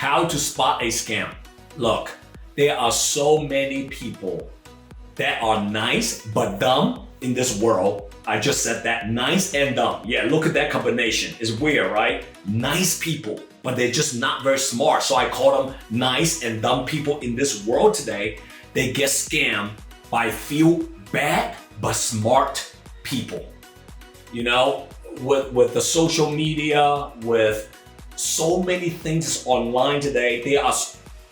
How to spot a scam. Look, there are so many people that are nice but dumb in this world. I just said that, nice and dumb. Yeah, look at that combination. It's weird, right? Nice people, but they're just not very smart. So I call them nice and dumb people in this world today. They get scammed by few bad but smart people. You know, with the social media, with so many things online today, there are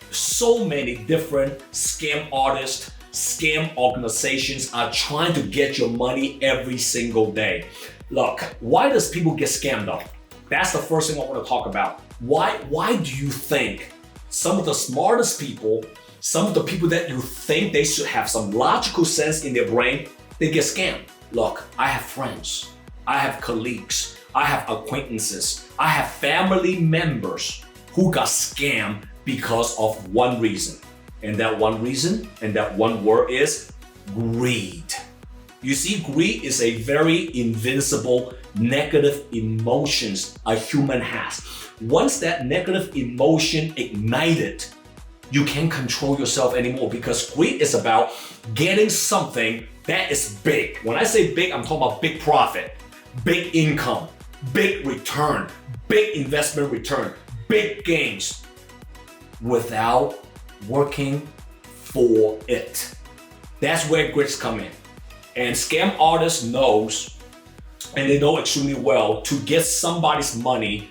so many different scam artists, scam organizations are trying to get your money every single day. Look, why does people get scammed up? That's the first thing I want to talk about. Why do you think some of the smartest people, some of the people that you think they should have some logical sense in their brain, they get scammed? Look, I have friends, I have colleagues, I have acquaintances, I have family members who got scammed because of one reason. And that one reason, and that one word is greed. You see, greed is a very invincible negative emotions a human has. Once that negative emotion ignited, you can't control yourself anymore, because greed is about getting something that is big. When I say big, I'm talking about big profit, big income, big return, big investment return, big gains without working for it. That's where greeds come in. And scam artists knows, and they know extremely well, to get somebody's money,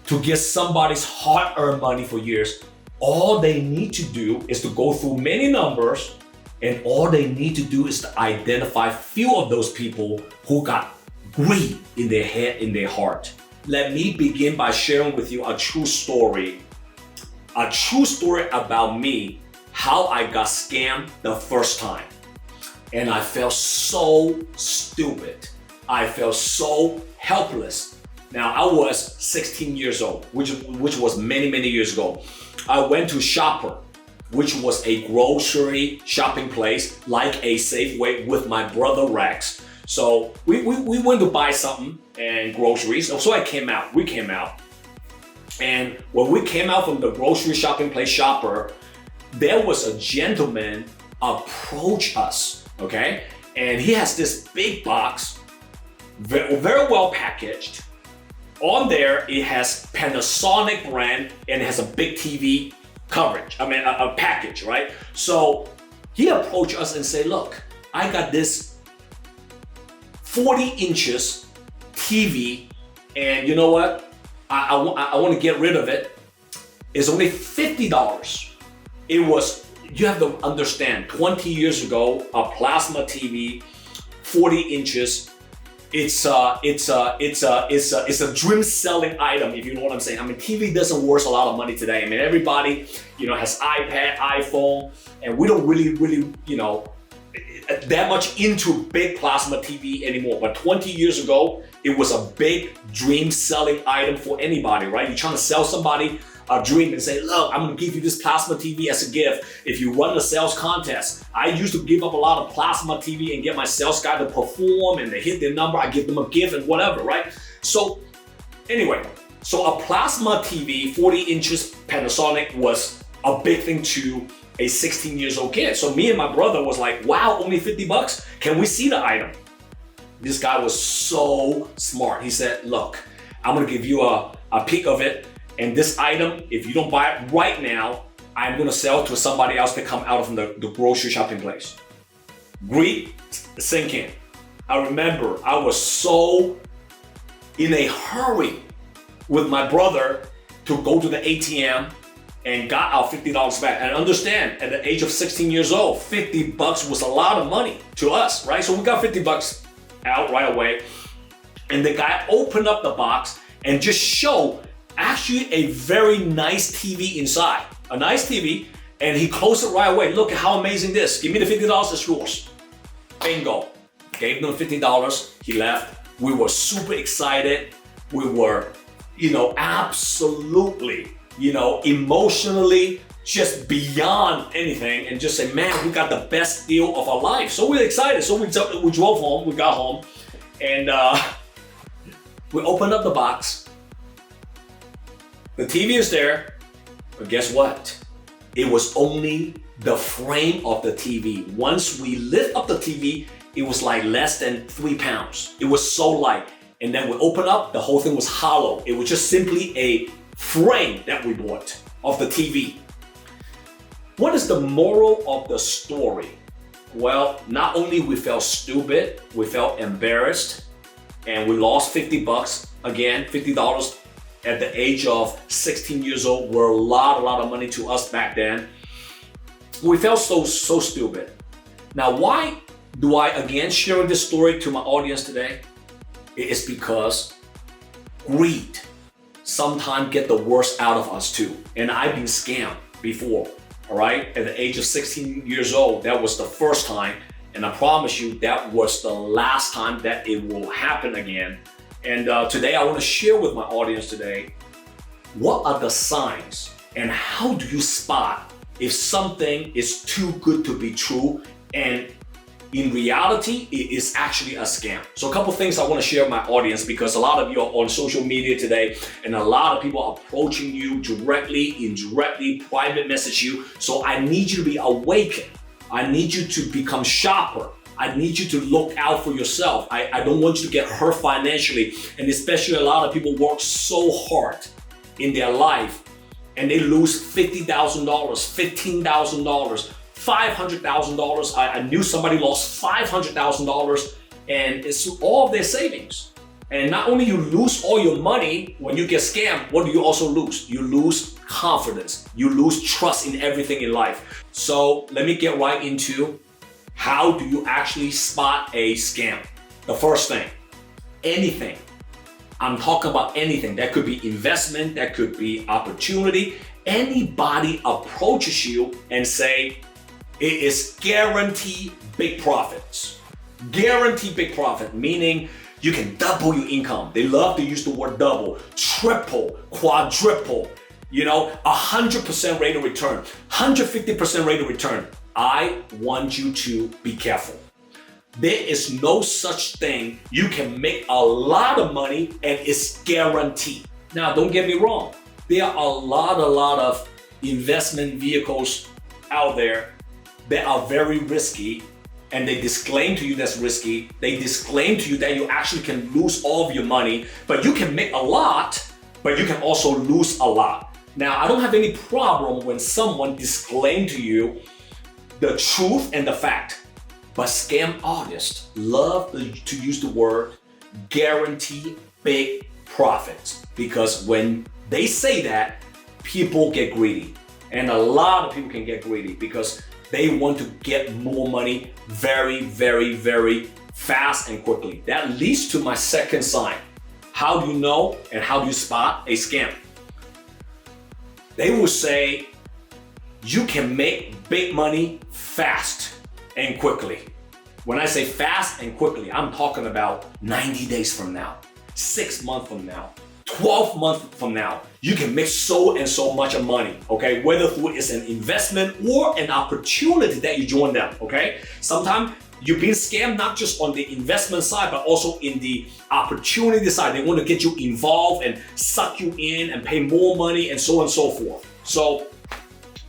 to get somebody's hard-earned money for years, all they need to do is to go through many numbers, and all they need to do is to identify few of those people who got greed in their head, in their heart. Let me begin by sharing with you a true story about me, how I got scammed the first time. And I felt so stupid. I felt so helpless. Now, I was 16 years old, which was many, many years ago. I went to Shopper, which was a grocery shopping place like a Safeway, with my brother Rex. So we went to buy something and groceries. So we came out. And when we came out from the grocery shopping place Shopper, there was a gentleman approach us, okay? And he has this big box, very, very well packaged. On there, it has Panasonic brand, and it has a big TV coverage, a package, right? So he approached us and said, look, I got this 40 inches TV, and you know what? I want to get rid of it. It's only $50. It was, you have to understand, 20 years ago, a plasma TV, 40 inches. It's a dream selling item, if you know what I'm saying. I mean, TV doesn't worth a lot of money today. I mean, everybody, has iPad, iPhone, and we don't really, that much into big plasma TV anymore. But 20 years ago, it was a big dream selling item for anybody, right? You're trying to sell somebody a dream and say, look, I'm gonna give you this plasma TV as a gift if you run a sales contest. I used to give up a lot of plasma TV and get my sales guy to perform, and they hit their number, I give them a gift and whatever, right? So anyway, so a plasma TV, 40 inches Panasonic, was a big thing to a 16 years old kid. So me and my brother was like, wow, only $50? Can we see the item? This guy was so smart. He said, look, I'm gonna give you a peek of it. And this item, if you don't buy it right now, I'm gonna sell it to somebody else that come out from the grocery shopping place. Greed sink in. I remember I was so in a hurry with my brother to go to the ATM and got our $50 back. And understand, at the age of 16 years old, $50 was a lot of money to us, right? So we got $50 out right away. And the guy opened up the box and just showed actually a very nice TV inside, a nice TV, and he closed it right away. Look at how amazing this. Give me the $50, it's yours. Bingo. Gave them $50, he left. We were super excited. We were, absolutely, emotionally just beyond anything, and just say, man, we got the best deal of our life. So we're excited. So we drove home, we got home, and we opened up the box. The TV is there, But guess what? It was only the frame of the TV. Once we lift up the TV, it was like less than 3 pounds. It was so light. And then we open up, the whole thing was hollow. It was just simply a frame that we bought of the TV. What is the moral of the story? Well, not only we felt stupid, we felt embarrassed, and we lost 50 bucks, again, $50 at the age of 16 years old were a lot of money to us back then. We felt so stupid. Now, why do I again share this story to my audience today? It is because greed sometimes get the worst out of us too. And I've been scammed before, all right? At the age of 16 years old, that was the first time. And I promise you that was the last time that it will happen again. And today I want to share with my audience today, what are the signs and how do you spot if something is too good to be true and in reality, it is actually a scam. So a couple things I want to share with my audience, because a lot of you are on social media today and a lot of people are approaching you directly, indirectly, private message you. So I need you to be awakened. I need you to become sharper. I need you to look out for yourself. I don't want you to get hurt financially. And especially a lot of people work so hard in their life and they lose $50,000, $15,000, $500,000. I knew somebody lost $500,000 and it's all of their savings. And not only you lose all your money when you get scammed, what do you also lose? You lose confidence. You lose trust in everything in life. So let me get right into how do you actually spot a scam. The first thing, anything. I'm talking about anything. That could be investment, that could be opportunity. Anybody approaches you and say, it is guaranteed big profits. Guaranteed big profit, meaning you can double your income. They love to use the word double, triple, quadruple, 100% rate of return, 150% rate of return. I want you to be careful. There is no such thing. You can make a lot of money and it's guaranteed. Now, don't get me wrong. There are a lot of investment vehicles out there that are very risky, and they disclaim to you that's risky. They disclaim to you that you actually can lose all of your money, but you can make a lot, but you can also lose a lot. Now, I don't have any problem when someone disclaims to you the truth and the fact, but scam artists love to use the word guarantee big profits, because when they say that, people get greedy. And a lot of people can get greedy because they want to get more money very, very, very fast and quickly. That leads to my second sign. How do you know and how do you spot a scam? They will say, you can make big money fast and quickly. When I say fast and quickly, I'm talking about 90 days from now, 6 months from now, 12 months from now. You can make so and so much of money, okay? Whether through it's an investment or an opportunity that you join them, okay? Sometimes you're being scammed not just on the investment side, but also in the opportunity side. They want to get you involved and suck you in and pay more money and so on and so forth. So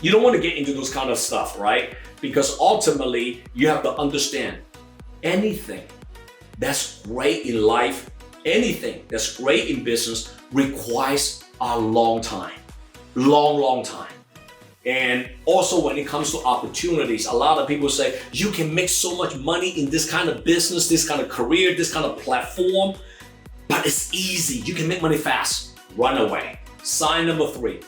you don't want to get into those kind of stuff, right? Because ultimately you have to understand anything that's great in life, anything that's great in business requires a long time, long time. And also when it comes to opportunities, a lot of people say, you can make so much money in this kind of business, this kind of career, this kind of platform, but it's easy. You can make money fast. Run away. Sign number 3,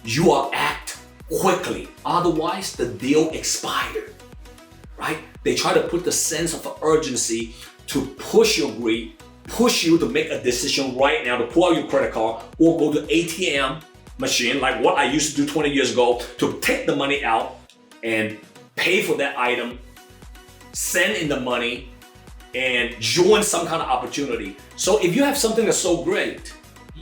you are act quickly. Otherwise, the deal expired, right? They try to put the sense of urgency to push your greed, push you to make a decision right now to pull out your credit card or go to ATM machine like what I used to do 20 years ago to take the money out and pay for that item, send in the money, and join some kind of opportunity. So if you have something that's so great,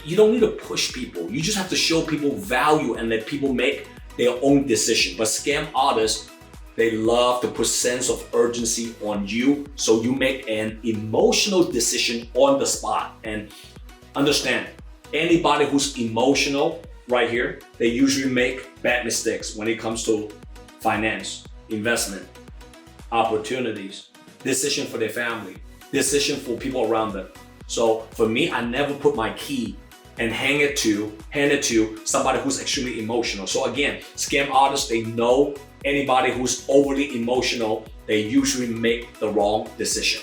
you don't need to push people. You just have to show people value and let people make their own decision. But scam artists, they love to put sense of urgency on you, so you make an emotional decision on the spot. And understand, anybody who's emotional, right here, they usually make bad mistakes when it comes to finance, investment, opportunities, decision for their family, decision for people around them. So for me, I never put my key and hand it to somebody who's extremely emotional. So again, scam artists, they know anybody who's overly emotional, they usually make the wrong decision.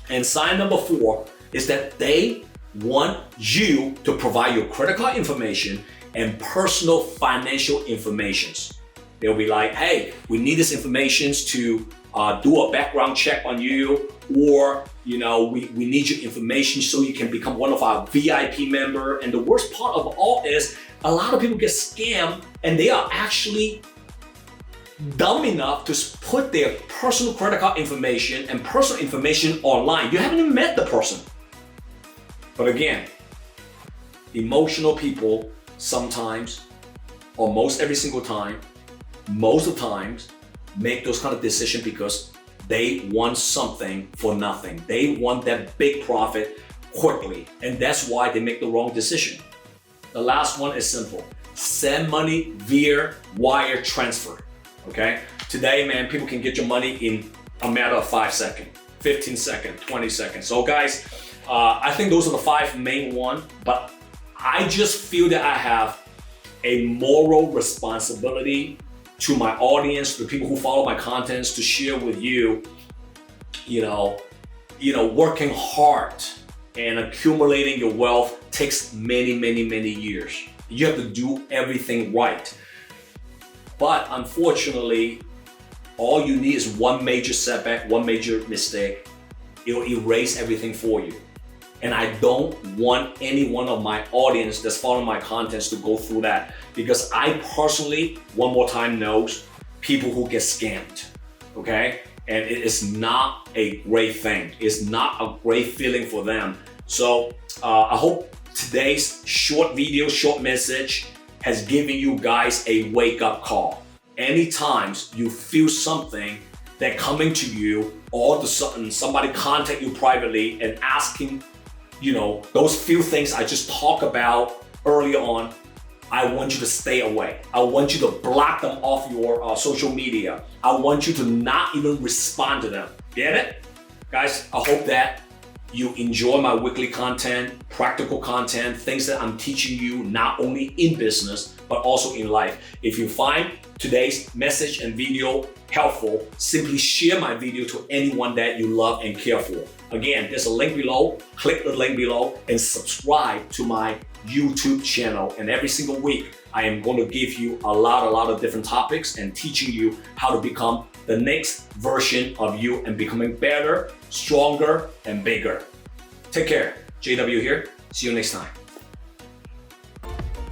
And sign number 4 is that they want you to provide your credit card information and personal financial information. They'll be like, hey, we need this information to do a background check on you, or we need your information so you can become one of our VIP member. And the worst part of all is a lot of people get scammed and they are actually dumb enough to put their personal credit card information and personal information online. You haven't even met the person. But again, emotional people sometimes, or most every single time, most of the times, make those kind of decisions because they want something for nothing. They want that big profit quickly, and that's why they make the wrong decision. The last one is simple. Send money via wire transfer, okay? Today, man, people can get your money in a matter of 5 seconds, 15 seconds, 20 seconds. So guys, I think those are the 5 main ones, but I just feel that I have a moral responsibility to my audience, to the people who follow my contents, to share with you, working hard and accumulating your wealth takes many, many, many years. You have to do everything right. But unfortunately, all you need is one major setback, one major mistake. It'll erase everything for you. And I don't want any one of my audience that's following my contents to go through that, because I personally, one more time, knows people who get scammed, okay? And it is not a great thing. It's not a great feeling for them. So I hope today's short video, short message has given you guys a wake-up call. Anytime you feel something that coming to you, all of a sudden somebody contact you privately and asking, those few things I just talked about earlier on, I want you to stay away. I want you to block them off your social media. I want you to not even respond to them. Get it? Guys, I hope that you enjoy my weekly content, practical content, things that I'm teaching you not only in business, but also in life. If you find today's message and video helpful, simply share my video to anyone that you love and care for. Again, there's a link below. Click the link below and subscribe to my YouTube channel. And every single week, I am going to give you a lot of different topics and teaching you how to become the next version of you and becoming better, stronger, and bigger. Take care. JW here. See you next time.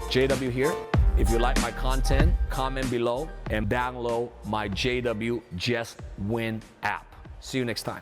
JW here. If you like my content, comment below and download my JW Just Win app. See you next time.